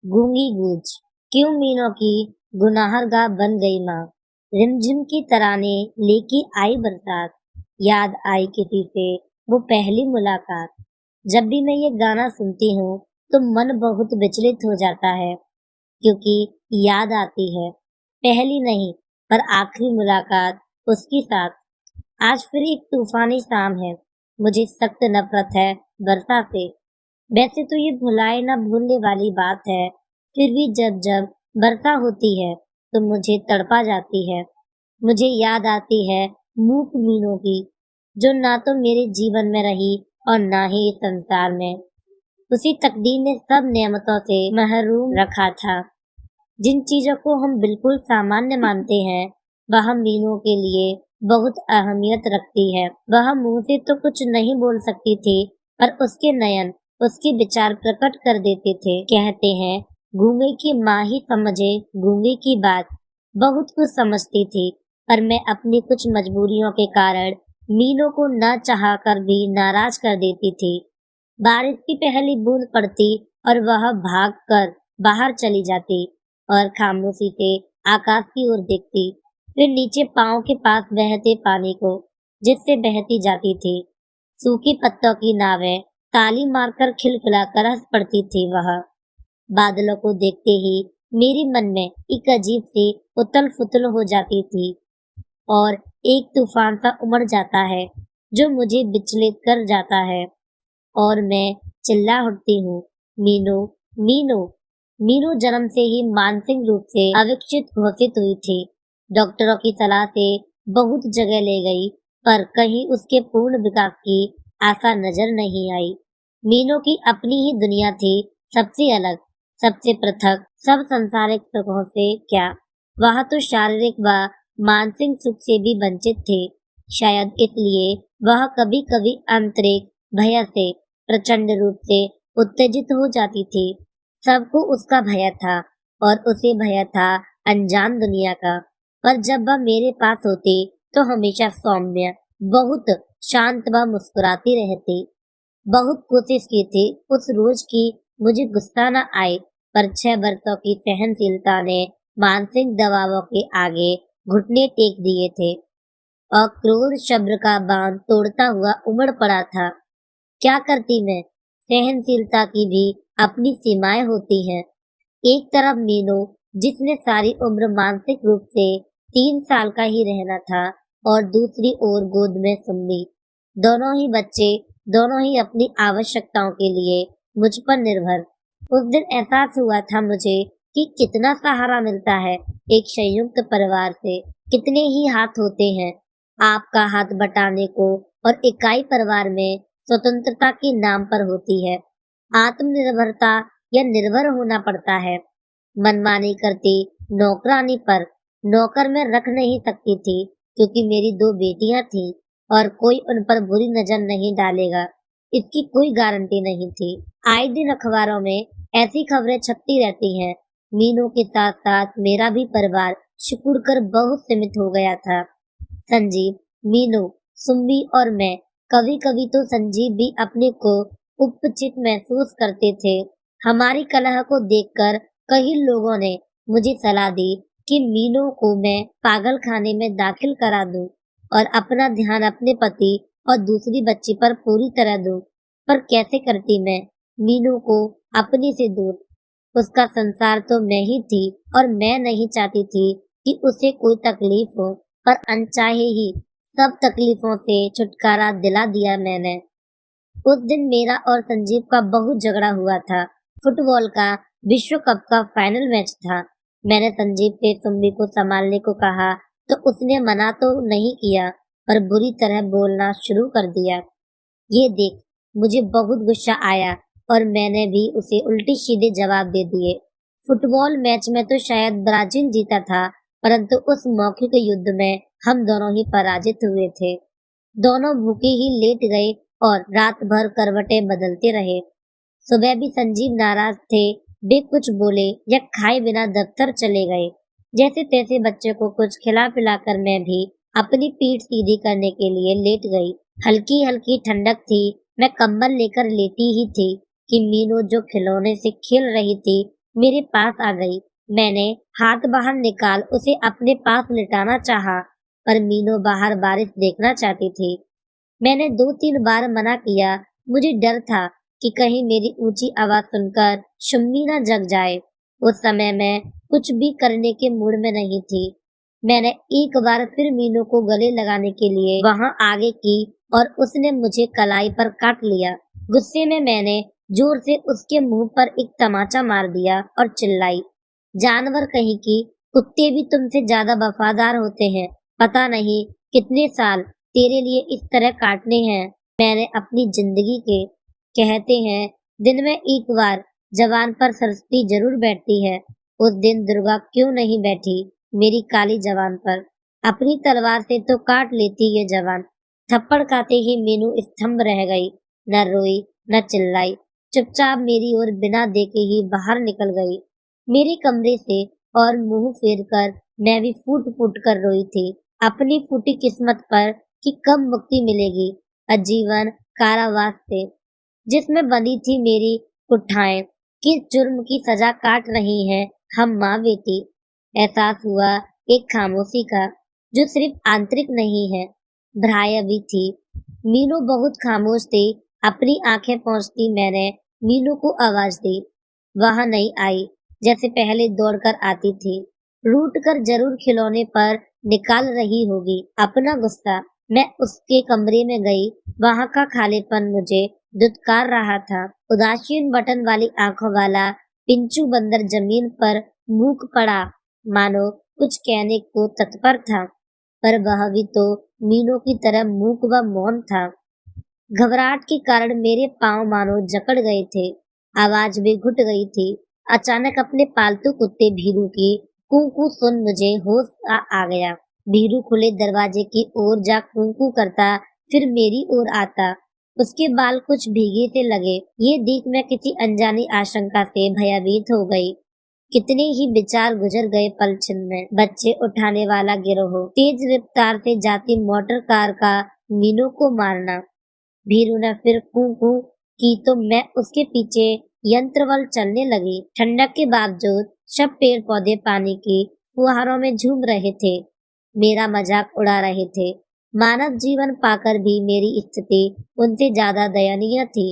गूंगी गूंज, क्यों मीनों की गुनाहगार बन गई माँ। रिमझिम की तराने लेके आई बरसात, याद आई किसी से वो पहली मुलाकात। जब भी मैं ये गाना सुनती हूँ तो मन बहुत विचलित हो जाता है, क्योंकि याद आती है पहली नहीं पर आखिरी मुलाकात उसके साथ। आज फिर एक तूफानी शाम है, मुझे सख्त नफरत है वर्षा से। वैसे तो ये भुलाए ना भूलने वाली बात है, फिर भी जब जब वर्षा होती है तो मुझे तड़पा जाती है। मुझे याद आती है मूक मीनों की, जो ना तो मेरे जीवन में रही और ना ही इस संसार में। उसी तकदीर ने सब नेमतों से महरूम रखा था। जिन चीजों को हम बिल्कुल सामान्य मानते हैं, वह मीनू के लिए बहुत अहमियत रखती है। वह मुंह से तो कुछ नहीं बोल सकती थी, पर उसके नयन उसके विचार प्रकट कर देते थे। कहते हैं गूंगे की माँ ही समझे गूंगे की बात। बहुत कुछ समझती थी, पर मैं अपनी कुछ मजबूरियों के कारण मीनू को न चाह कर भी नाराज कर देती थी। बारिश की पहली बूंद पड़ती और वह भाग कर बाहर चली जाती और खामोशी से आकाश की ओर देखती, फिर नीचे पांव के पास बहते पानी को जिससे बहती जाती थी। सूखे पत्तों की नावें ताली मारकर खिलखिलाकर हंस पड़ती थी वह। बादलों को देखते ही मेरे मन में एक अजीब सी उथल पुथल हो जाती थी और एक तूफान सा उमड़ जाता है जो मुझे विचलित कर जाता है और मैं चिल्ला उठती हूँ, मीनू, मीनू। मीनू जन्म से ही मानसिक रूप से अविकसित घोषित हुई थी। डॉक्टरों की सलाह से बहुत जगह ले गई, पर कहीं उसके पूर्ण विकास की आशा नजर नहीं आई। मीनू की अपनी ही दुनिया थी, सबसे अलग, सबसे पृथक, सब संसारिक सुखों से क्या। वह तो शारीरिक व मानसिक सुख से भी वंचित थे। शायद इसलिए वह कभी कभी आंतरिक भय से प्रचंड रूप से उत्तेजित हो जाती थी। सबको उसका भय था और उसे भय था अनजान दुनिया का। पर जब वह मेरे पास होती तो हमेशा सौम्य, बहुत शांत व मुस्कुराती रहती। बहुत कोशिश की थी उस रोज की मुझे गुस्सा न आए, पर 6 वर्षों की सहनशीलता ने मानसिक दबावों के आगे घुटने टेक दिए थे और क्रोध शब्द का बांध तोड़ता हुआ उमड़ पड़ा था। क्या करती मैं? सहनशीलता की भी अपनी सीमाएं होती हैं। एक तरफ मीनू, जिसने सारी उम्र मानसिक रूप से 3 साल का ही रहना था, और दूसरी ओर गोद में सुम्मी। दोनों ही बच्चे, दोनों ही अपनी आवश्यकताओं के लिए मुझ पर निर्भर। उस दिन एहसास हुआ था मुझे कि कितना सहारा मिलता है एक संयुक्त परिवार से। कितने ही हाथ होते हैं आपका हाथ बटाने को, और इकाई परिवार में स्वतंत्रता के नाम पर होती है आत्मनिर्भरता, या निर्भर होना पड़ता है मनमानी करती नौकरानी पर। नौकर मैं रख नहीं सकती थी, क्योंकि मेरी 2 बेटियां थीं और कोई उन पर बुरी नजर नहीं डालेगा, इसकी कोई गारंटी नहीं थी। आए दिन अखबारों में ऐसी खबरें छपती रहती हैं। मीनू के साथ साथ मेरा भी परिवार सिकुड़कर बहुत सीमित हो गया था। संजीव, मीनू, सुम्बी और मैं। कभी कभी तो संजीव भी अपने को उपचित महसूस करते थे। हमारी कलह को देखकर कई लोगों ने मुझे सलाह दी कि मीनू को मैं पागल खाने में दाखिल करा दूं और अपना ध्यान अपने पति और दूसरी बच्ची पर पूरी तरह दूं। पर कैसे करती मैं मीनू को अपने से दूर? उसका संसार तो मैं ही थी और मैं नहीं चाहती थी कि उसे कोई तकलीफ हो, पर अनचाहे ही सब तकलीफों से छुटकारा दिला दिया मैंने। उस दिन मेरा और संजीव का बहुत झगड़ा हुआ था। फुटबॉल का विश्व कप का फाइनल मैच था। मैंने संजीव से सुम्बी को संभालने को कहा तो उसने मना तो नहीं किया, पर बुरी तरह बोलना शुरू कर दिया। ये देख, मुझे बहुत गुस्सा आया और मैंने भी उसे उल्टे सीधे जवाब दे दिए। फुटबॉल मैच में तो शायद ब्राजील जीता था, परंतु उस मौखिक युद्ध में हम दोनों ही पराजित हुए थे। दोनों भूखे ही लेट गए और रात भर करवटें बदलते रहे। सुबह भी संजीव नाराज थे। वे कुछ बोले या खाए बिना दफ्तर चले गए। जैसे तैसे बच्चे को कुछ खिला पिलाकर मैं भी अपनी पीठ सीधी करने के लिए लेट गई। हल्की हल्की ठंडक थी। मैं कंबल लेकर लेटी ही थी कि मीनू जो खिलौने से खेल रही थी मेरे पास आ गई। मैंने हाथ बाहर निकाल उसे अपने पास लिटाना चाहा, पर मीनू बाहर बारिश देखना चाहती थी। मैंने 2-3 बार मना किया। मुझे डर था कि कहीं मेरी ऊंची आवाज सुनकर शम्मी न जग जाए। उस समय मैं कुछ भी करने के मूड में नहीं थी। मैंने एक बार फिर मीनू को गले लगाने के लिए वहां आगे की और उसने मुझे कलाई पर काट लिया। गुस्से में मैंने जोर से उसके मुंह पर एक तमाचा मार दिया और चिल्लाई, जानवर कहीं की, कुत्ते भी तुमसे ज्यादा वफादार होते हैं। पता नहीं कितने साल तेरे लिए इस तरह काटने हैं मैंने अपनी जिंदगी के। कहते हैं दिन में एक बार जवान पर सरस्वती जरूर बैठती है। उस दिन दुर्गा क्यों नहीं बैठी मेरी काली जवान पर। अपनी तलवार से तो काट लेती ये जवान। थप्पड़ खाते ही मीनू स्तंभ रह गई। न रोई न चिल्लाई, चुपचाप मेरी ओर बिना देखे ही बाहर निकल गई मेरे कमरे से। और मुंह फेर कर मैं भी फूट फूट कर रोई थी अपनी फूटी किस्मत पर कि कब मुक्ति मिलेगी आजीवन कारावास से, जिसमें बंधी थी मेरी कुठाएं। किस जुर्म की सजा काट रही हैं हम माँ बेटी। एहसास हुआ एक खामोशी का, जो सिर्फ आंतरिक नहीं है, भ्राय भी थी। मीनू बहुत खामोश थी। अपनी आंखें पहुंचती मैंने मीनू को आवाज दी। वहां नहीं आई, जैसे पहले दौड़कर आती थी। रूठ कर जरूर खिलौने पर निकाल रही होगी अपना गुस्सा। मैं उसके कमरे में गई। वहां का खालीपन मुझे दुत्कार रहा था। उदासीन बटन वाली आंखों वाला पिंचू बंदर जमीन पर मूक पड़ा, मानो कुछ कहने को तत्पर था, पर वह भी तो मीनू की तरह मूक व मौन था। घबराहट के कारण मेरे पांव मानो जकड़ गए थे, आवाज भी घुट गई थी। अचानक अपने पालतू कुत्ते भीरू की कू कू सुन मुझे होश आ गया। भीरू खुले दरवाजे की ओर जा कू कू करता, फिर मेरी ओर आता। उसके बाल कुछ भीगे से लगे। ये देख मैं किसी अनजानी आशंका से भयभीत हो गई। कितने ही विचार गुजर गए पल छिन में। बच्चे उठाने वाला गिरोह, तेज रफ्तार से जाती मोटर कार का मीनू को मारना। भीरू ने फिर कू कू की तो मैं उसके पीछे यंत्रवल चलने लगी। ठंडक के बावजूद सब पेड़ पौधे पानी की फुहारों में झूम रहे थे, मेरा मजाक उड़ा रहे थे। मानव जीवन पाकर भी मेरी स्थिति उनसे ज्यादा दयनीय थी।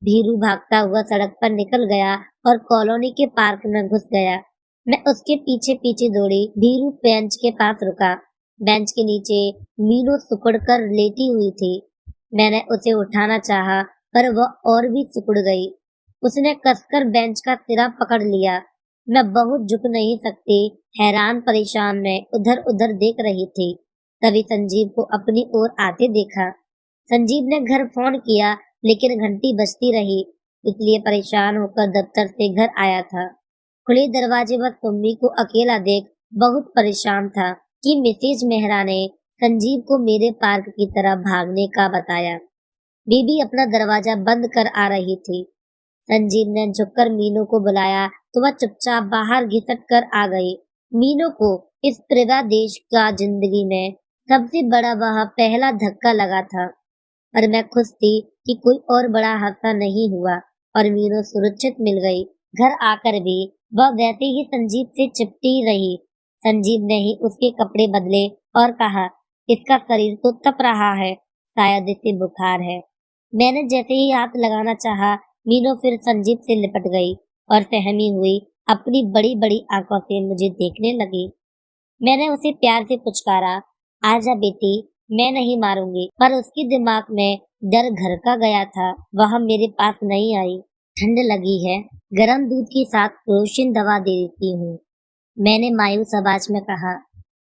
भीरू भागता हुआ सड़क पर निकल गया और कॉलोनी के पार्क में घुस गया। मैं उसके पीछे पीछे दौड़ी। भीरू बेंच के पास रुका। बेंच के नीचे मीनू सिकुड़कर लेटी हुई थी। मैंने उसे उठाना चाहा, पर वह और भी सिकुड़ गई। उसने कसकर बेंच का सिरा पकड़ लिया। मैं बहुत झुक नहीं सकती, हैरान परेशान मैं उधर उधर देख रही थी। तभी संजीव को अपनी ओर आते देखा। संजीव ने घर फोन किया, लेकिन घंटी बजती रही, इसलिए परेशान होकर दफ्तर से घर आया था। खुले दरवाजे पर सुम्मी को अकेला देख बहुत परेशान था कि मिसेज मेहरा ने संजीव को मेरे पार्क की तरफ भागने का बताया। बीबी अपना दरवाजा बंद कर आ रही थी। संजीव ने झुककर मीनू को बुलाया तो वह चुपचाप बाहर घिसट कर आ गई। मीनू को इस प्रजा देश का जिंदगी में सबसे बड़ा वह पहला धक्का लगा था, और मैं खुश थी कि कोई और बड़ा हादसा नहीं हुआ और मीनू सुरक्षित मिल गई। घर आकर भी वह वैसे ही संजीव से चिपटी रही। संजीव ने ही उसके कपड़े बदले और कहा, इसका शरीर तो तप रहा है, शायद इसे बुखार है। मैंने जैसे ही हाथ लगाना चाहा, मीनू फिर संजीव से लिपट गई और सहमी हुई अपनी बड़ी बड़ी आंखों से मुझे देखने लगी। मैंने उसे प्यार से पुचकारा, आजा बेटी, मैं नहीं मारूंगी, पर उसके दिमाग में डर घर का गया था। वह मेरे पास नहीं आई। ठंड लगी है, गर्म दूध के साथ क्रोसिन दवा दे देती हूँ, मैंने मायूस आवाज में कहा।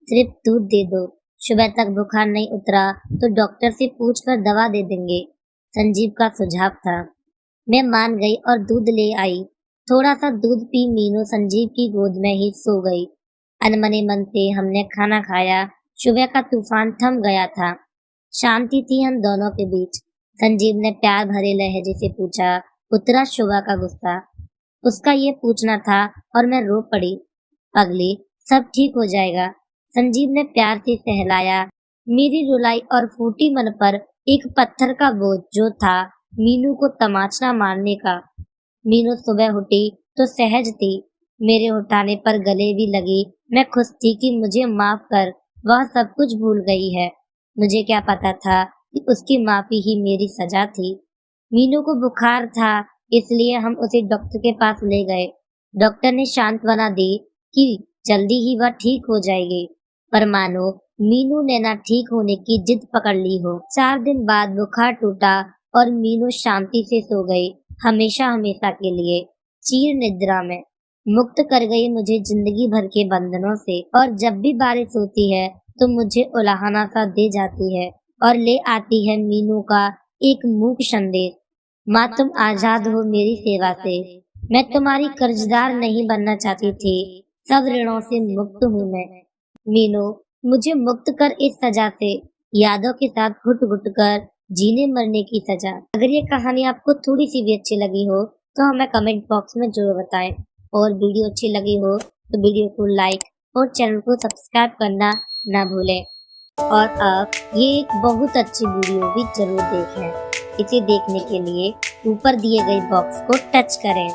सिर्फ दूध दे दो, सुबह तक बुखार नहीं उतरा तो डॉक्टर से पूछकर दवा दे देंगे, संजीव का सुझाव था। मैं मान गई और दूध ले आई। थोड़ा सा दूध पी मीनू संजीव की गोद में ही सो गई। अनमने मन से हमने खाना खाया। सुबह का तूफान थम गया था। शांति थी हम दोनों के बीच। संजीव ने प्यार भरे लहजे से पूछा, उतरा सुबह का गुस्सा? उसका ये पूछना था और मैं रो पड़ी। पगली, सब ठीक हो जाएगा, संजीव ने प्यार से सहलाया। मेरी रुलाई और फूटी मन पर एक पत्थर का बोझ जो था मीनू को तमाचा मारने का। मीनू सुबह उठी तो सहज थी। मेरे उठाने पर गले भी लगी। मैं खुश थी कि मुझे माफ कर, वह सब कुछ भूल गई है। मुझे क्या पता था कि उसकी माफी ही मेरी सजा थी। मीनू को बुखार था, इसलिए हम उसे डॉक्टर के पास ले गए। डॉक्टर ने सांत्वना दी कि जल्दी ही वह ठीक हो जाएगी, पर मानो मीनू ने ना ठीक होने की जिद पकड़ ली हो। 4 दिन बाद बुखार टूटा और मीनू शांति से सो गई, हमेशा हमेशा के लिए, चीर निद्रा में। मुक्त कर गई मुझे जिंदगी भर के बंधनों से। और जब भी बारिश होती है तो मुझे उलाहना सा दे जाती है और ले आती है मीनू का एक मूक संदेश। माँ, तुम आजाद हो मेरी सेवा से। मैं तुम्हारी कर्जदार नहीं बनना चाहती थी, सब ऋणों से मुक्त हूँ मैं। मीनू, मुझे मुक्त कर इस सजा से, यादों के साथ घुट घुट कर जीने मरने की सजा। अगर ये कहानी आपको थोड़ी सी भी अच्छी लगी हो तो हमें कमेंट बॉक्स में जरूर बताएं, और वीडियो अच्छी लगी हो तो वीडियो को लाइक और चैनल को सब्सक्राइब करना ना भूलें। और आप ये एक बहुत अच्छी वीडियो भी जरूर देखें। इसे देखने के लिए ऊपर दिए गए बॉक्स को टच करें।